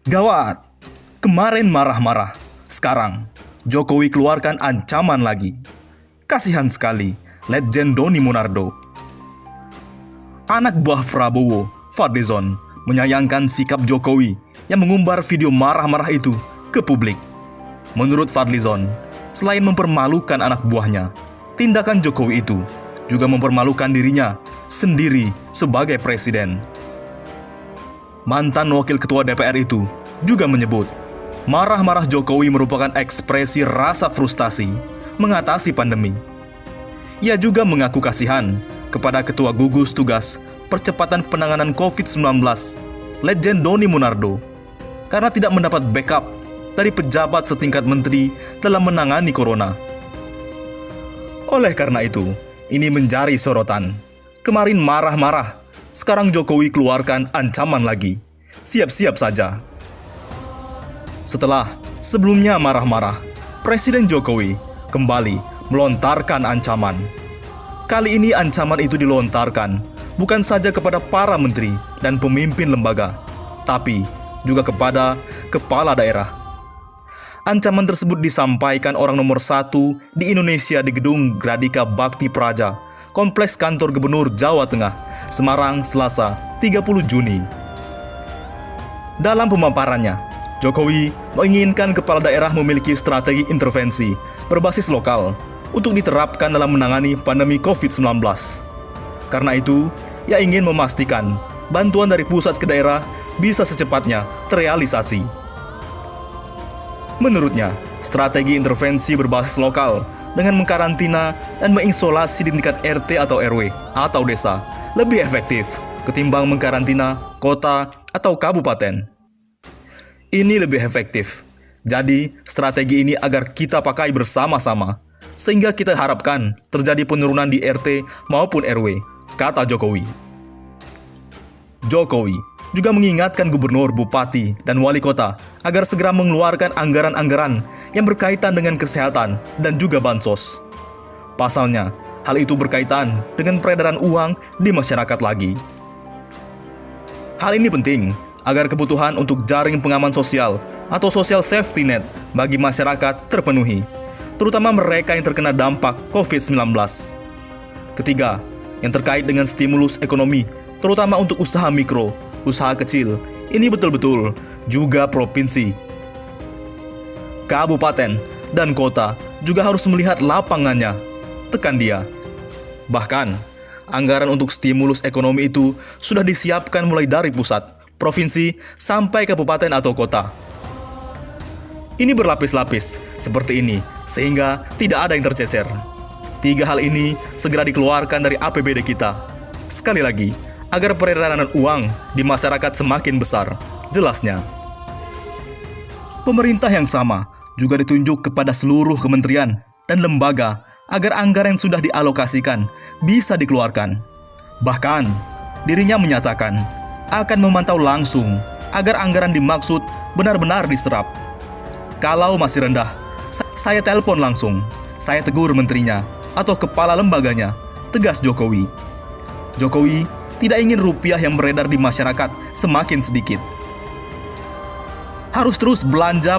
Gawat! Kemarin marah-marah, sekarang Jokowi keluarkan ancaman lagi. Kasihan sekali, Letjen Doni Monardo. Anak buah Prabowo, Fadlizon, menyayangkan sikap Jokowi yang mengumbar video marah-marah itu ke publik. Menurut Fadlizon, selain mempermalukan anak buahnya, tindakan Jokowi itu juga mempermalukan dirinya sendiri sebagai presiden. Mantan wakil ketua DPR itu juga menyebut, marah-marah Jokowi merupakan ekspresi rasa frustasi mengatasi pandemi. Ia juga mengaku kasihan kepada Ketua Gugus Tugas Percepatan Penanganan COVID-19, Letjen Doni Monardo, karena tidak mendapat backup dari pejabat setingkat menteri dalam menangani corona. Oleh karena itu, ini menjadi sorotan. Kemarin marah-marah, sekarang Jokowi keluarkan ancaman lagi. Siap-siap saja. Setelah sebelumnya marah-marah, Presiden Jokowi kembali melontarkan ancaman. Kali ini ancaman itu dilontarkan bukan saja kepada para menteri dan pemimpin lembaga, tapi juga kepada kepala daerah. Ancaman tersebut disampaikan orang nomor 1 di Indonesia di Gedung Gradika Bakti Praja, Kompleks Kantor Gubernur Jawa Tengah, Semarang, Selasa, 30 Juni. Dalam pemaparannya, Jokowi menginginkan kepala daerah memiliki strategi intervensi berbasis lokal untuk diterapkan dalam menangani pandemi COVID-19. Karena itu, ia ingin memastikan bantuan dari pusat ke daerah bisa secepatnya terrealisasi. Menurutnya, strategi intervensi berbasis lokal dengan mengkarantina dan mengisolasi di tingkat RT atau RW atau desa lebih efektif ketimbang mengkarantina kota atau kabupaten. Ini lebih efektif. Jadi, strategi ini agar kita pakai bersama-sama, sehingga kita harapkan terjadi penurunan di RT maupun RW, kata Jokowi. Jokowi juga mengingatkan gubernur, bupati, dan wali kota agar segera mengeluarkan anggaran-anggaran yang berkaitan dengan kesehatan dan juga bansos. Pasalnya, hal itu berkaitan dengan peredaran uang di masyarakat lagi. Hal ini penting agar kebutuhan untuk jaring pengaman sosial atau social safety net bagi masyarakat terpenuhi, terutama mereka yang terkena dampak COVID-19. Ketiga, yang terkait dengan stimulus ekonomi, terutama untuk usaha mikro, usaha kecil, ini betul-betul juga provinsi, kabupaten, dan kota juga harus melihat lapangannya, tekan dia. Bahkan, anggaran untuk stimulus ekonomi itu sudah disiapkan mulai dari pusat, provinsi, sampai kabupaten atau kota. Ini berlapis-lapis seperti ini, sehingga tidak ada yang tercecer. 3 hal ini segera dikeluarkan dari APBD kita. Sekali lagi, agar peredaran uang di masyarakat semakin besar, jelasnya. Pemerintah yang sama juga ditunjuk kepada seluruh kementerian dan lembaga agar anggaran yang sudah dialokasikan bisa dikeluarkan. Bahkan, dirinya menyatakan akan memantau langsung agar anggaran dimaksud benar-benar diserap. Kalau masih rendah, saya telepon langsung, saya tegur menterinya atau kepala lembaganya, tegas Jokowi. Jokowi tidak ingin rupiah yang beredar di masyarakat semakin sedikit. Harus terus belanja,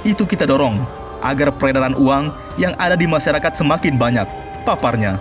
itu kita dorong agar peredaran uang yang ada di masyarakat semakin banyak, paparnya.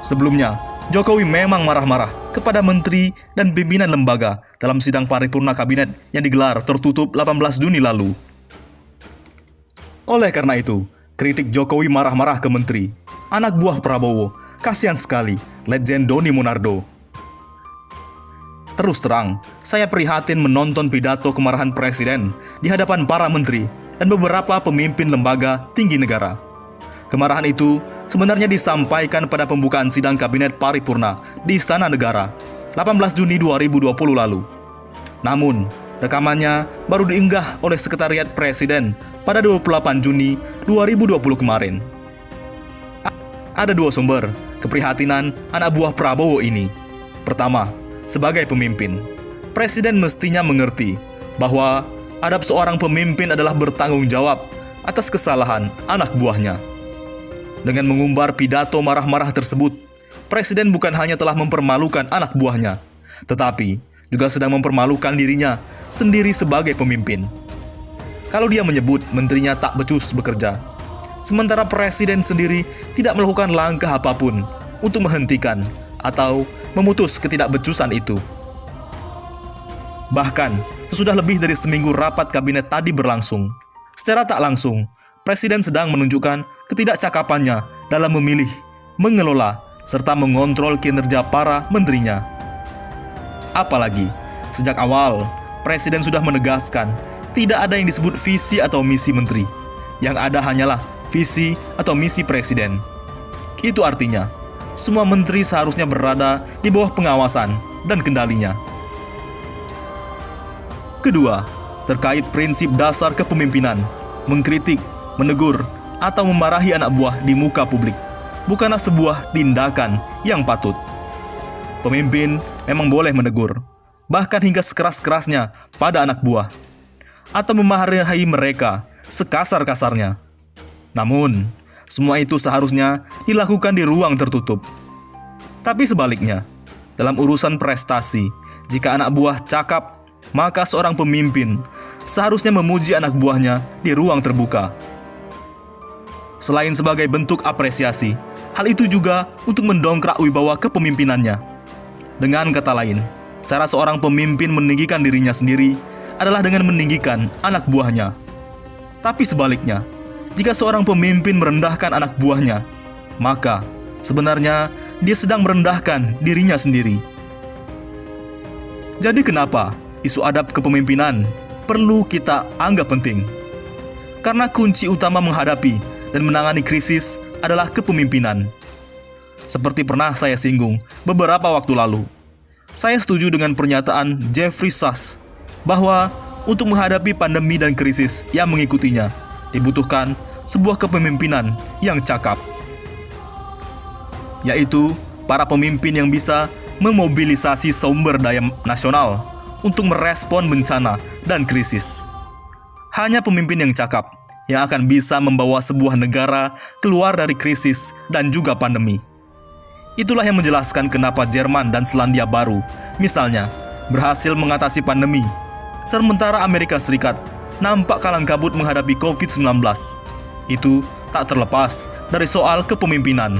Sebelumnya, Jokowi memang marah-marah kepada menteri dan pimpinan lembaga dalam sidang paripurna kabinet yang digelar tertutup 18 Juni lalu. Oleh karena itu, kritik Jokowi marah-marah ke menteri, anak buah Prabowo, kasihan sekali, Letjen Doni Monardo. Terus terang, saya prihatin menonton pidato kemarahan presiden di hadapan para menteri dan beberapa pemimpin lembaga tinggi negara. Kemarahan itu sebenarnya disampaikan pada pembukaan sidang kabinet paripurna di Istana Negara 18 Juni 2020 lalu. Namun, rekamannya baru diunggah oleh Sekretariat Presiden pada 28 Juni 2020 kemarin. Ada 2 sumber keprihatinan anak buah Prabowo ini. Pertama, sebagai pemimpin, Presiden mestinya mengerti bahwa adab seorang pemimpin adalah bertanggung jawab atas kesalahan anak buahnya. Dengan mengumbar pidato marah-marah tersebut, Presiden bukan hanya telah mempermalukan anak buahnya, tetapi juga sedang mempermalukan dirinya sendiri sebagai pemimpin. Kalau dia menyebut menterinya tak becus bekerja, sementara presiden sendiri tidak melakukan langkah apapun untuk menghentikan atau memutus ketidakbecusan itu. Bahkan, sesudah lebih dari seminggu rapat kabinet tadi berlangsung, secara tak langsung, presiden sedang menunjukkan ketidakcakapannya dalam memilih, mengelola, serta mengontrol kinerja para menterinya. Apalagi, sejak awal, presiden sudah menegaskan tidak ada yang disebut visi atau misi menteri. Yang ada hanyalah visi atau misi presiden. Itu artinya, semua menteri seharusnya berada di bawah pengawasan dan kendalinya. Kedua, terkait prinsip dasar kepemimpinan, mengkritik, menegur, atau memarahi anak buah di muka publik bukanlah sebuah tindakan yang patut. Pemimpin memang boleh menegur, bahkan hingga sekeras-kerasnya pada anak buah, atau memarahi mereka sekasar-kasarnya. Namun, semua itu seharusnya dilakukan di ruang tertutup. Tapi sebaliknya, dalam urusan prestasi, jika anak buah cakap, maka seorang pemimpin seharusnya memuji anak buahnya di ruang terbuka. Selain sebagai bentuk apresiasi, hal itu juga untuk mendongkrak wibawa kepemimpinannya. Dengan kata lain, cara seorang pemimpin meninggikan dirinya sendiri adalah dengan meninggikan anak buahnya. Tapi sebaliknya, jika seorang pemimpin merendahkan anak buahnya, maka sebenarnya dia sedang merendahkan dirinya sendiri. Jadi kenapa isu adab kepemimpinan perlu kita anggap penting? Karena kunci utama menghadapi dan menangani krisis adalah kepemimpinan. Seperti pernah saya singgung beberapa waktu lalu, saya setuju dengan pernyataan Jeffrey Sachs bahwa untuk menghadapi pandemi dan krisis yang mengikutinya, dibutuhkan sebuah kepemimpinan yang cakap, yaitu para pemimpin yang bisa memobilisasi sumber daya nasional untuk merespon bencana dan krisis. Hanya pemimpin yang cakap yang akan bisa membawa sebuah negara keluar dari krisis dan juga pandemi. Itulah yang menjelaskan kenapa Jerman dan Selandia Baru, misalnya, berhasil mengatasi pandemi, sementara Amerika Serikat nampak kalang kabut menghadapi COVID-19. Itu tak terlepas dari soal kepemimpinan.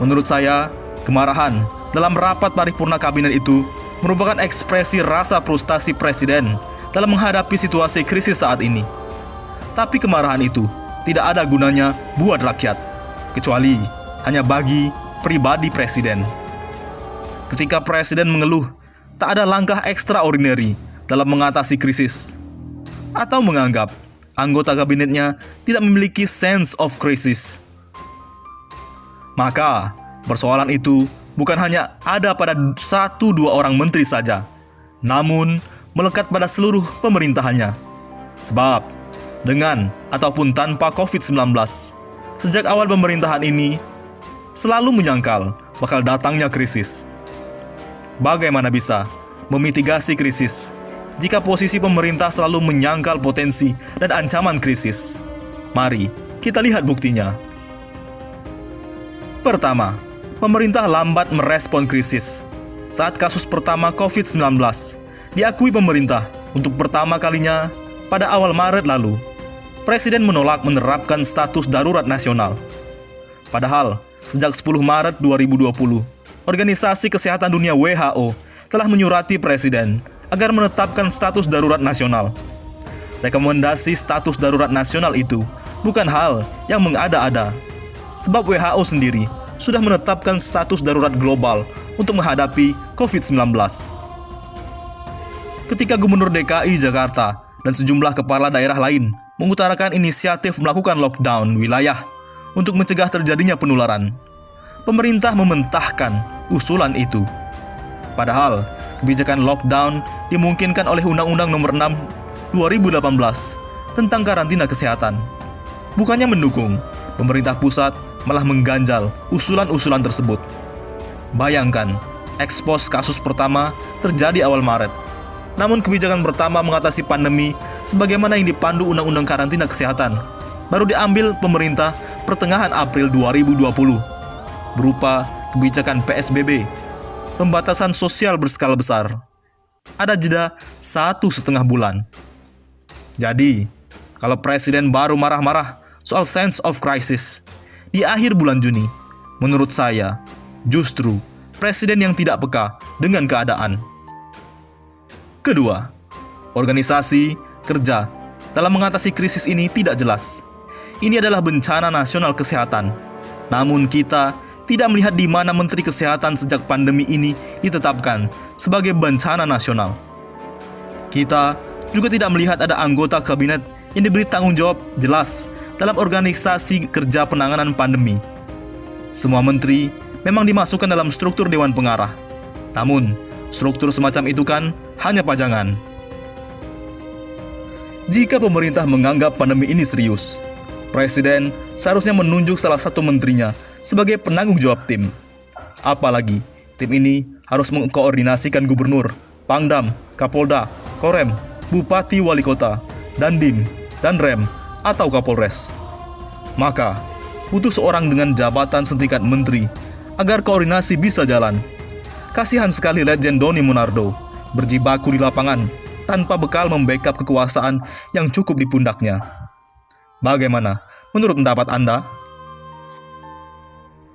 Menurut saya, kemarahan dalam rapat paripurna kabinet itu merupakan ekspresi rasa frustasi presiden dalam menghadapi situasi krisis saat ini. Tapi kemarahan itu tidak ada gunanya buat rakyat, kecuali hanya bagi pribadi presiden. Ketika presiden mengeluh, tak ada langkah ekstraordinary dalam mengatasi krisis, atau menganggap anggota kabinetnya tidak memiliki sense of crisis, maka persoalan itu bukan hanya ada pada 1-2 orang menteri saja, namun melekat pada seluruh pemerintahannya. Sebab, dengan ataupun tanpa COVID-19, sejak awal pemerintahan ini selalu menyangkal bakal datangnya krisis. Bagaimana bisa memitigasi krisis jika posisi pemerintah selalu menyangkal potensi dan ancaman krisis? Mari kita lihat buktinya. Pertama, pemerintah lambat merespon krisis. Saat kasus pertama COVID-19 diakui pemerintah untuk pertama kalinya pada awal Maret lalu, Presiden menolak menerapkan status darurat nasional. Padahal, sejak 10 Maret 2020, Organisasi Kesehatan Dunia WHO telah menyurati Presiden agar menetapkan status darurat nasional. Rekomendasi status darurat nasional itu bukan hal yang mengada-ada, sebab WHO sendiri sudah menetapkan status darurat global untuk menghadapi COVID-19. Ketika Gubernur DKI Jakarta dan sejumlah kepala daerah lain mengutarakan inisiatif melakukan lockdown wilayah untuk mencegah terjadinya penularan, pemerintah mementahkan usulan itu. Padahal, kebijakan lockdown dimungkinkan oleh Undang-Undang Nomor 6 2018 tentang karantina kesehatan. Bukannya mendukung, pemerintah pusat malah mengganjal usulan-usulan tersebut. Bayangkan, ekspos kasus pertama terjadi awal Maret. Namun kebijakan pertama mengatasi pandemi sebagaimana yang dipandu Undang-Undang Karantina Kesehatan baru diambil pemerintah pertengahan April 2020 berupa kebijakan PSBB, pembatasan sosial berskala besar. Ada jeda 1,5 bulan. Jadi, kalau Presiden baru marah-marah soal sense of crisis di akhir bulan Juni, menurut saya, justru Presiden yang tidak peka dengan keadaan. Kedua, organisasi kerja dalam mengatasi krisis ini tidak jelas. Ini adalah bencana nasional kesehatan. Namun kita tidak melihat di mana Menteri Kesehatan sejak pandemi ini ditetapkan sebagai bencana nasional. Kita juga tidak melihat ada anggota kabinet yang diberi tanggung jawab jelas dalam organisasi kerja penanganan pandemi. Semua menteri memang dimasukkan dalam struktur Dewan Pengarah. Namun, struktur semacam itu kan hanya pajangan. Jika pemerintah menganggap pandemi ini serius, Presiden seharusnya menunjuk salah satu menterinya sebagai penanggung jawab tim. Apalagi, tim ini harus mengkoordinasikan gubernur, pangdam, kapolda, korem, bupati wali kota, dandim, dan rem atau kapolres. Maka, butuh seorang dengan jabatan setingkat menteri agar koordinasi bisa jalan. Kasihan sekali Legend Doni Monardo berjibaku di lapangan tanpa bekal membackup kekuasaan yang cukup di pundaknya. Bagaimana menurut pendapat Anda?